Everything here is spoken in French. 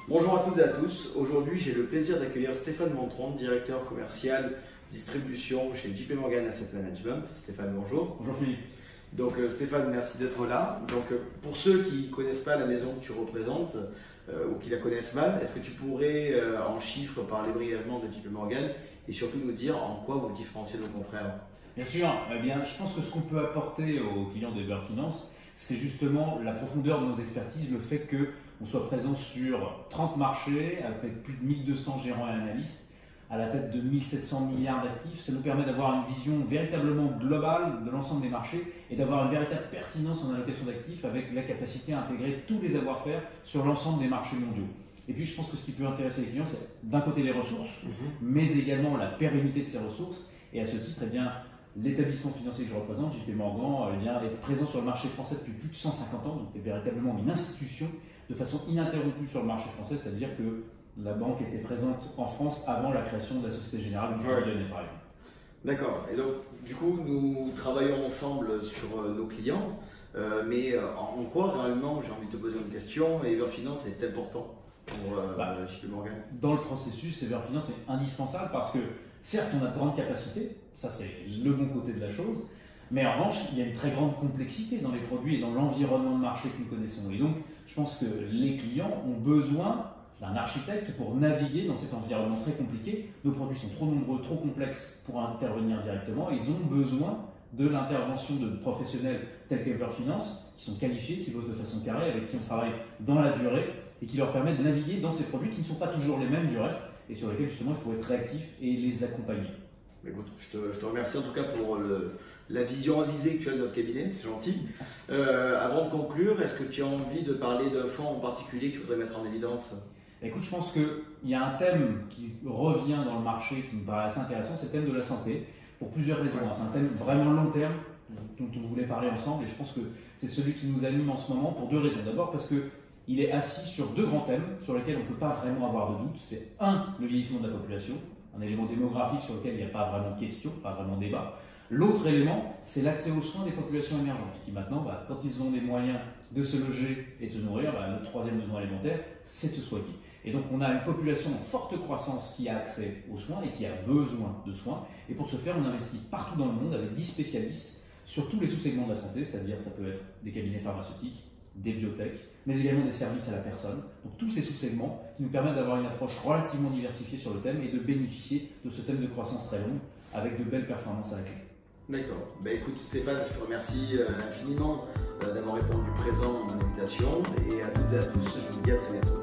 Bonjour à toutes et à tous. Aujourd'hui, j'ai le plaisir d'accueillir Stéphane Montron, directeur commercial distribution chez JP Morgan Asset Management. Stéphane, bonjour. Bonjour Philippe. Donc Stéphane, merci d'être là. Donc pour ceux qui ne connaissent pas la maison que tu représentes ou qui la connaissent mal, est-ce que tu pourrais en chiffres parler brièvement de JP Morgan et surtout nous dire en quoi vous différenciez de nos confrères? Bien sûr, je pense que ce qu'on peut apporter aux clients d'Ever Finance, c'est justement la profondeur de nos expertises, le fait qu'on soit présent sur 30 marchés avec plus de 1200 gérants et analystes, à la tête de 1700 milliards d'actifs. Ça nous permet d'avoir une vision véritablement globale de l'ensemble des marchés et d'avoir une véritable pertinence en allocation d'actifs avec la capacité à intégrer tous les savoir-faire sur l'ensemble des marchés mondiaux. Et puis je pense que ce qui peut intéresser les clients, c'est d'un côté les ressources, mais également la pérennité de ces ressources. Et à ce titre, l'établissement financier que je représente, JP Morgan, est présent sur le marché français depuis plus de 150 ans, donc est véritablement une institution de façon ininterrompue sur le marché français, c'est-à-dire que la banque était présente en France avant la création de la Société Générale du Lyonnais, par exemple. D'accord. Et donc, du coup, nous travaillons ensemble sur nos clients, mais en quoi réellement, j'ai envie de te poser une question, Ever Finance est important pour JP Morgan? Dans le processus, Ever Finance est indispensable parce que, certes, on a de grandes capacités, ça c'est le bon côté de la chose, mais en revanche, il y a une très grande complexité dans les produits et dans l'environnement de marché que nous connaissons. Et donc, je pense que les clients ont besoin d'un architecte pour naviguer dans cet environnement très compliqué. Nos produits sont trop nombreux, trop complexes pour intervenir directement. Ils ont besoin de l'intervention de professionnels tels qu'Ever Finance, qui sont qualifiés, qui bossent de façon carrée, avec qui on travaille dans la durée et qui leur permettent de naviguer dans ces produits qui ne sont pas toujours les mêmes du reste et sur lesquels justement il faut être réactif et les accompagner. Écoute, je te remercie en tout cas pour la vision avisée que tu as de notre cabinet, c'est gentil. Avant de conclure, est-ce que tu as envie de parler d'un fonds en particulier que tu voudrais mettre en évidence? Écoute, je pense qu'il y a un thème qui revient dans le marché qui me paraît assez intéressant, c'est le thème de la santé, pour plusieurs raisons. C'est un thème vraiment long terme dont on voulait parler ensemble et je pense que c'est celui qui nous anime en ce moment pour deux raisons. D'abord parce qu'il est assis sur deux grands thèmes sur lesquels on ne peut pas vraiment avoir de doute. C'est un, le vieillissement de la population, un élément démographique sur lequel il n'y a pas vraiment de question, pas vraiment de débat. L'autre élément, c'est l'accès aux soins des populations émergentes qui maintenant, quand ils ont les moyens de se loger et de se nourrir, le troisième besoin alimentaire, c'est de se soigner. Et donc on a une population en forte croissance qui a accès aux soins et qui a besoin de soins. Et pour ce faire, on investit partout dans le monde avec 10 spécialistes sur tous les sous-segments de la santé, c'est-à-dire ça peut être des cabinets pharmaceutiques, des biotech, mais également des services à la personne. Donc tous ces sous-segments qui nous permettent d'avoir une approche relativement diversifiée sur le thème et de bénéficier de ce thème de croissance très longue avec de belles performances à la clé. D'accord. Écoute Stéphane, je te remercie infiniment d'avoir répondu présent à mon invitation et à toutes et à tous, je vous dis à très bientôt.